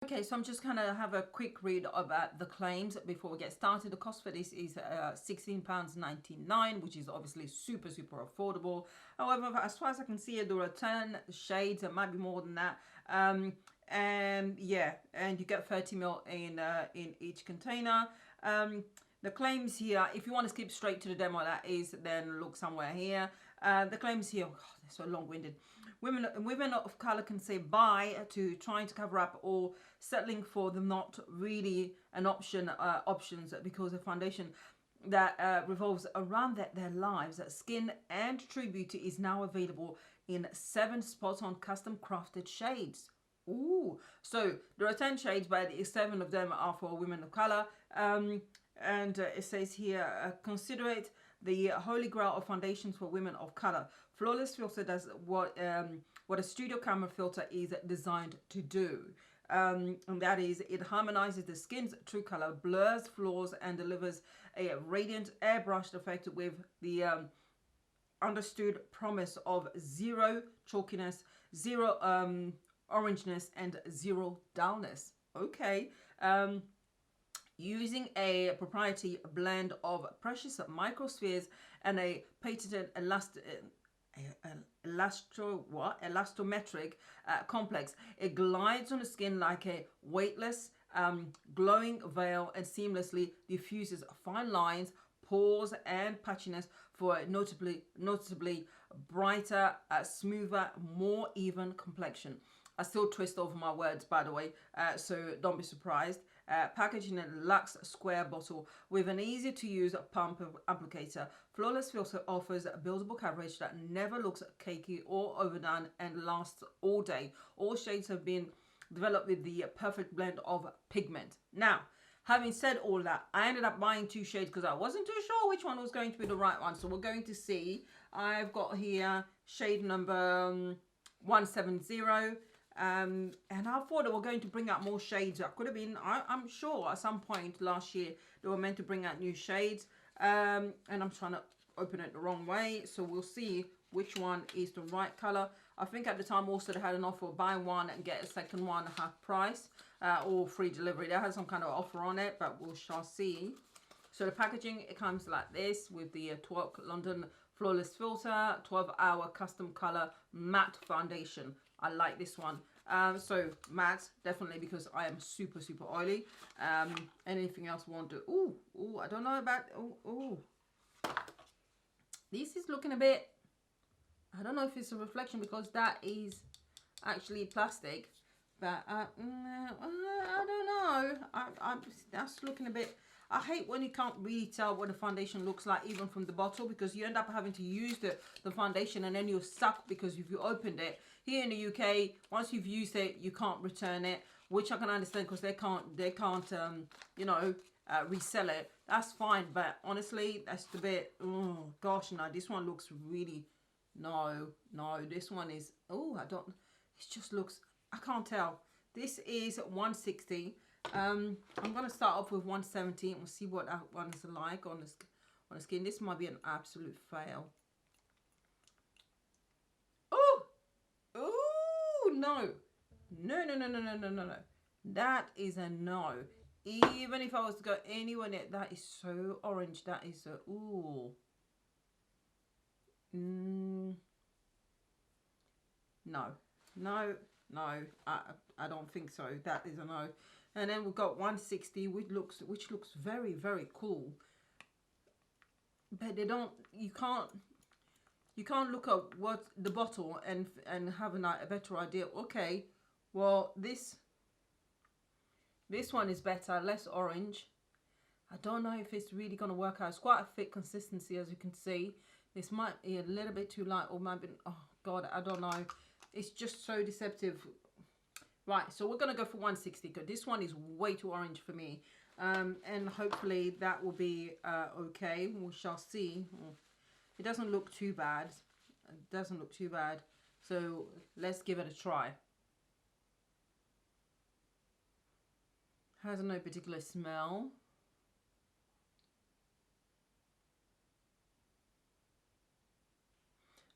Okay, so I'm just going to have a quick read about the claims before we get started. The cost for this is £16.99, which is obviously super, super affordable. However, as far as I can see, there are 10 shades. It might be more than that. And yeah, and you get 30 ml in each container. The claims here, if you want to skip straight to the demo, that is, then look somewhere here. The claims here, oh God, they're so long-winded. Women of color can say bye to trying to cover up or settling for the not really an options because the foundation that revolves around their lives, skin and true beauty is now available in 7 spot-on custom crafted shades. Ooh, so there are 10 shades, but 7 of them are for women of color. And it says here, consider it the Holy Grail of Foundations for women of color. Flawless filter does what a studio camera filter is designed to do. And that is, it harmonizes the skin's true color, blurs flaws, and delivers a radiant airbrushed effect with the understood promise of zero chalkiness, zero orangeness, and zero dullness. Okay. Using a proprietary blend of precious microspheres and a patented elastometric complex, it glides on the skin like a weightless, glowing veil and seamlessly diffuses fine lines, pores, and patchiness for a noticeably brighter, smoother, more even complexion. I still twist over my words, by the way, so don't be surprised. Packaged in a luxe square bottle with an easy to use pump applicator. Flawless filter offers buildable coverage that never looks cakey or overdone and lasts all day. All shades have been developed with the perfect blend of pigment. Now, having said all that, I ended up buying 2 shades because I wasn't too sure which one was going to be the right one. So we're going to see. I've got here shade number 170. And I thought they were going to bring out more shades. I could have been, I'm sure at some point last year they were meant to bring out new shades. And I'm trying to open it the wrong way. So we'll see which one is the right color. I think at the time also they had an offer of buy one and get a second one half price or free delivery. They had some kind of offer on it, but we shall see. So the packaging, it comes like this with the Twok London Flawless Filter, 12-hour custom color matte foundation. I like this one. So matte, definitely, because I am super, super oily. Anything else we want to... Ooh, I don't know about... Ooh. This is looking a bit... I don't know if it's a reflection because that is actually plastic. But I don't know. That's looking a bit... I hate when you can't really tell what the foundation looks like even from the bottle, because you end up having to use the foundation and then you're stuck because if you opened it. Here in the UK, once you've used it, you can't return it, which I can understand because they can't you know, resell it. That's fine, but honestly, that's a bit, oh gosh, no, this one looks really, no, this one is, oh, I don't, it just looks, I can't tell. This is 160. I'm going to start off with 170 and we'll see what that one's like on the skin. This might be an absolute fail. No. That is a no. Even if I was to go anywhere near, that is so orange. That is so, ooh. No. I don't think so. That is a no. And then we've got 160, which looks very, very cool. But they don't, you can't look at what the bottle and have a better idea. Okay, well this one is better, less orange. I don't know if it's really going to work out. It's quite a thick consistency, as you can see. This might be a little bit too light, or might be, oh god, I don't know. It's just so deceptive. Right, so we're going to go for 160 because this one is way too orange for me. And hopefully that will be okay. We shall see. It doesn't look too bad. It doesn't look too bad. So let's give it a try. Has no particular smell.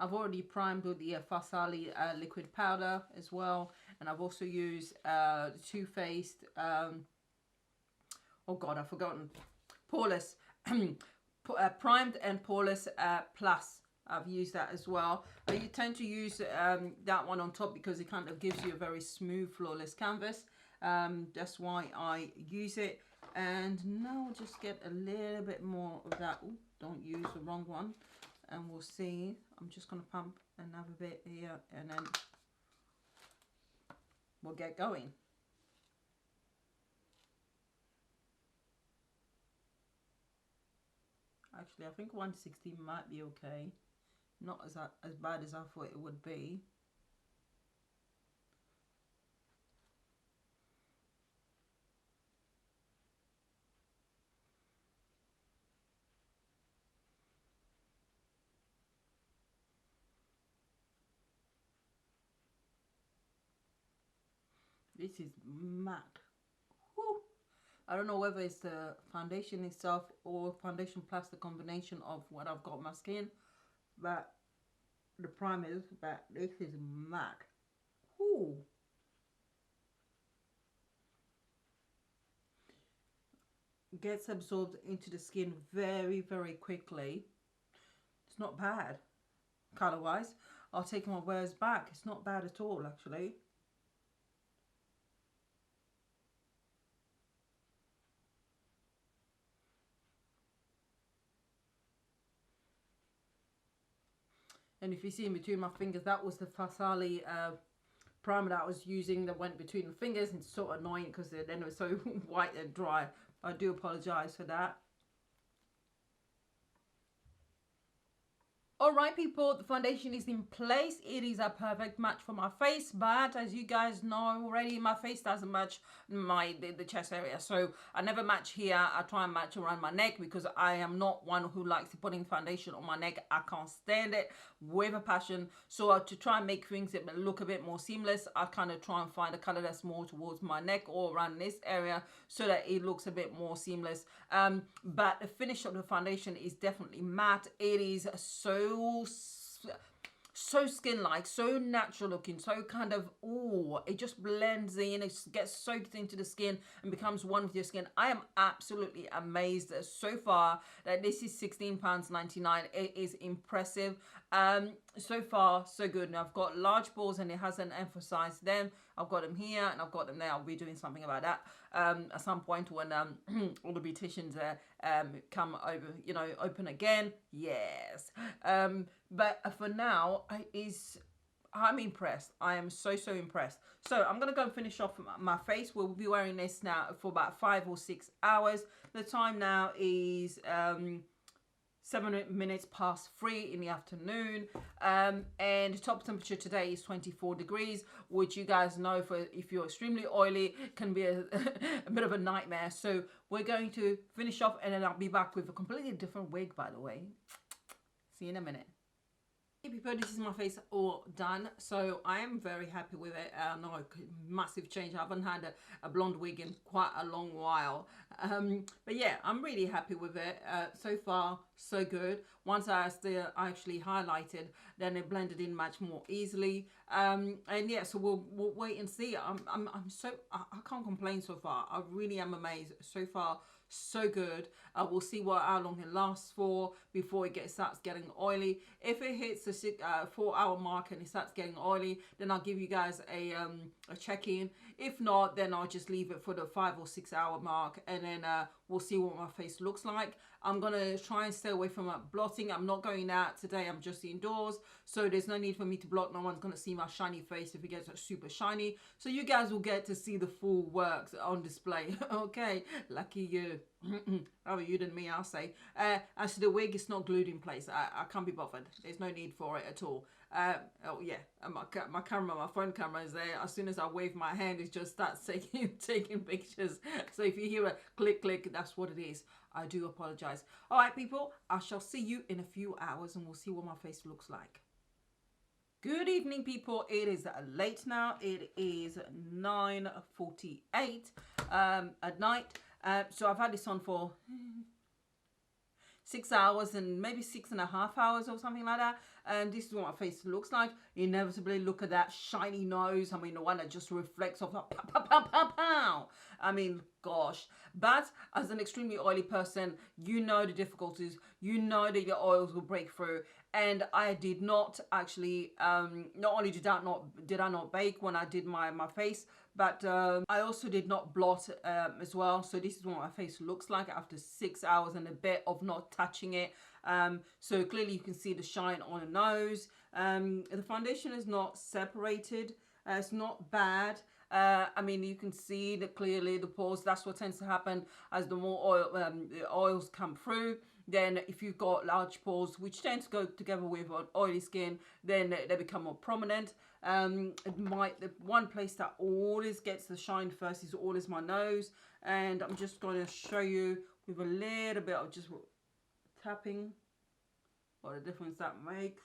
I've already primed with the Fasali liquid powder as well. and I've also used Too Faced, oh god, I've forgotten, poreless, primed and poreless plus. I've used that as well. You tend to use that one on top because it kind of gives you a very smooth, flawless canvas. That's why I use it. And now I'll just get a little bit more of that. Ooh, don't use the wrong one. And we'll see. I'm just going to pump another bit here, and then we'll get going. Actually, I think 160 might be okay. Not as bad as I thought it would be. This is MAC. Whew. I don't know whether it's the foundation itself or foundation plus the combination of what I've got on my skin, but the primers, but this is MAC. Whew. Gets absorbed into the skin very, very quickly. It's not bad color wise. I'll take my words back. It's not bad at all, actually. And if you see in between my fingers, that was the Fasali primer that I was using that went between the fingers, and it's so annoying because then it was so white and dry. I do apologize for that. Alright people, the foundation is in place. It is a perfect match for my face, but as you guys know already, my face doesn't match the chest area. So I never match here. I try and match around my neck because I am not one who likes putting foundation on my neck. I can't stand it with a passion. So to try and make things look a bit more seamless, I kind of try and find a color that's more towards my neck or around this area so that it looks a bit more seamless. But the finish of the foundation is definitely matte. It is so skin-like, so natural looking, so kind of, oh, it just blends in, it gets soaked into the skin and becomes one with your skin. I am absolutely amazed so far that this is £16.99. It is impressive. So far so good. Now I've got large balls and it hasn't emphasized them. I've got them here and I've got them there. I'll be doing something about that at some point when all the beauticians come over, you know, open again. Yes. But for now, I'm impressed. I am so impressed. So I'm gonna go and finish off my face. We'll be wearing this now for about 5 or 6 hours. The time now is 7 minutes past 3 in the afternoon, and top temperature today is 24 degrees, which you guys know, for if you're extremely oily, can be a bit of a nightmare. So we're going to finish off, and then I'll be back with a completely different wig, by the way. See you in a minute. Hey people, this is my face all done, so I am very happy with it. No, massive change. I haven't had a blonde wig in quite a long while, but yeah, I'm really happy with it. So far so good. Once I actually highlighted, then it blended in much more easily, and yeah, so we'll wait and see. I can't complain so far. I really am amazed so far. So good. We'll see how long it lasts for before it starts getting oily. If it hits the 4-hour mark and it starts getting oily, then I'll give you guys a check-in. If not, then I'll just leave it for the 5 or 6 hour mark, and then we'll see what my face looks like. I'm gonna try and stay away from blotting. I'm not going out today. I'm just indoors, so there's no need for me to blot. No one's gonna see my shiny face if it gets super shiny. So you guys will get to see the full works on display. Okay, lucky you. Oh, you than me, I'll say. As to the wig, it's not glued in place. I can't be bothered. There's no need for it at all. Oh yeah, my camera, my phone camera is there. As soon as I wave my hand, it just starts taking pictures. So if you hear a click, that's what it is. I do apologize. All right, people, I shall see you in a few hours, and we'll see what my face looks like. Good evening, people. It is late now. It is 9:48 at night. So I've had this on for 6 hours and maybe 6.5 hours or something like that. And this is what my face looks like. Inevitably, look at that shiny nose. I mean, the one that just reflects off, like, pow, pow, pow, pow, pow. I mean, gosh. But as an extremely oily person, you know the difficulties. You know that your oils will break through. And I did not actually, not only did I not bake when I did my face, but I also did not blot as well. So this is what my face looks like after 6 hours and a bit of not touching it. So clearly you can see the shine on the nose. The foundation is not separated. It's not bad. I mean, you can see that clearly the pores. That's what tends to happen as the more oil, the oils come through. Then if you've got large pores, which tend to go together with oily skin, then they become more prominent. The one place that always gets the shine first is always my nose. And I'm just going to show you with a little bit of just tapping what a difference that makes.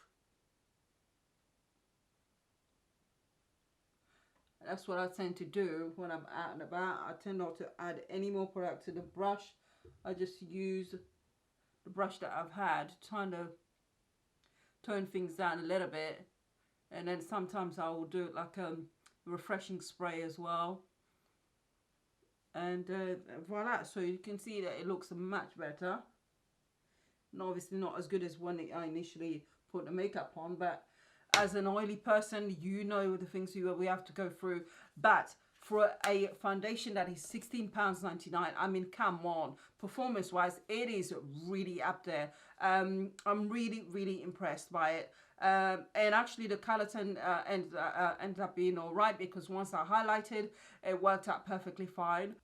That's what I tend to do when I'm out and about. I tend not to add any more product to the brush. I just use the brush that I've had to kind of tone things down a little bit. And then sometimes I will do it like a refreshing spray as well. And voila, so you can see that it looks much better. And obviously not as good as when I initially put the makeup on, but as an oily person, you know the things we have to go through. But for a foundation that is £16.99, I mean, come on, performance wise, it is really up there. I'm really impressed by it. And actually the color ended up being all right, because once I highlighted, it worked out perfectly fine.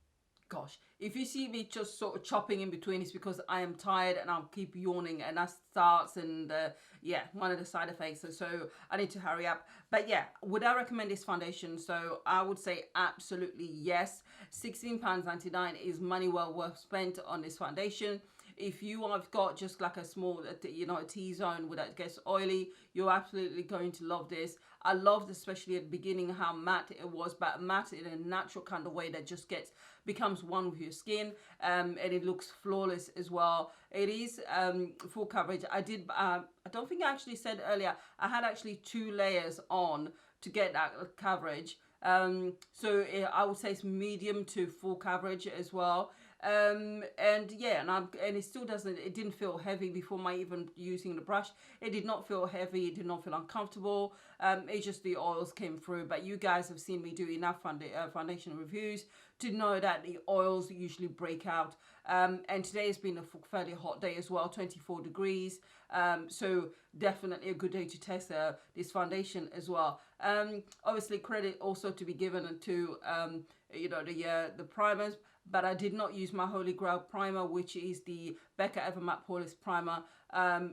Gosh, if you see me just sort of chopping in between, it's because I am tired and I'll keep yawning, and that starts, and yeah, one of the side effects. So I need to hurry up. But yeah, would I recommend this foundation? So I would say absolutely yes. £16.99 is money well worth spent on this foundation. If you have got just like a small, you know, a T-zone where that gets oily, you're absolutely going to love this. I loved, especially at the beginning, how matte it was, but matte in a natural kind of way that just becomes one with your skin, and it looks flawless as well. It is full coverage. I don't think I actually said earlier, I had actually 2 layers on to get that coverage. So I would say it's medium to full coverage as well. And yeah, and it still doesn't, it didn't feel heavy before my even using the brush. It did not feel heavy, it did not feel uncomfortable. It's just the oils came through. But you guys have seen me do enough foundation reviews to know that the oils usually break out. And today has been a fairly hot day as well, 24 degrees. So definitely a good day to test this foundation as well. Obviously credit also to be given to you know, the primers. But I did not use my Holy Grail primer, which is the Becca Ever Matte Poreless Primer.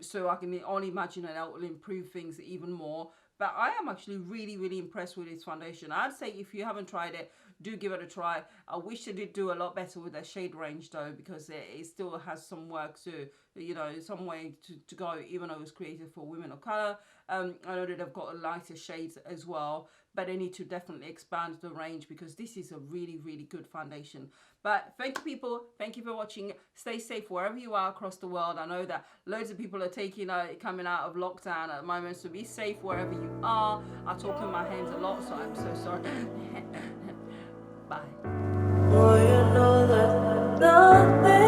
So I can only imagine that will improve things even more. But I am actually really impressed with this foundation. I'd say if you haven't tried it, do give it a try. I wish they did do a lot better with their shade range though, because it still has some work to, you know, some way to go, even though it was created for women of color. I know that they've got lighter shades as well, but they need to definitely expand the range, because this is a really good foundation. But thank you, people. Thank you for watching. Stay safe wherever you are across the world. I know that loads of people are coming out of lockdown at the moment, so be safe wherever you are. I talk in my hands a lot, so I'm so sorry. Bye. Oh, you know that nothing